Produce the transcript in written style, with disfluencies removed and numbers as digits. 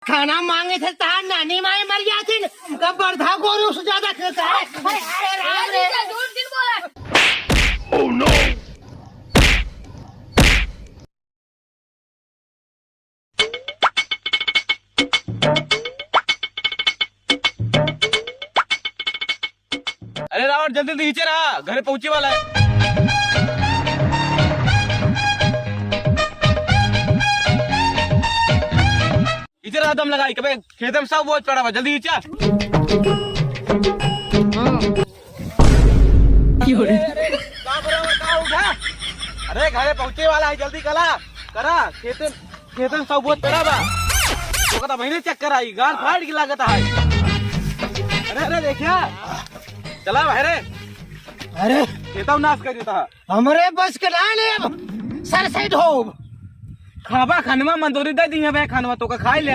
खाना मांगे थे तार नानी माई मर गया थी कब बर्धा गोरू से ज्यादा खेलता है। अरे राम रे झूठ क्यों बोला। Oh no. अरे रावण जल्दी नीचे रहा, घर पहुंचे वाला है। इधर रहा दम लगाई कभी खेत में सब बहुत पड़ा हुआ, जल्दी नीचे। अरे घरे पहुंचे वाला है, जल्दी करा खेत में सब बहुत पड़ा हुआ। तो कहता महीने चक्कर आई गाल फाड़ की लागत है। अरे देखिया चला भाई। अरे खेता नाश कर देता है। हमरे बस के ना ले सर से धोब खाबा खानवा मंदोरी दे दी है, खानवा तो का खाई ले।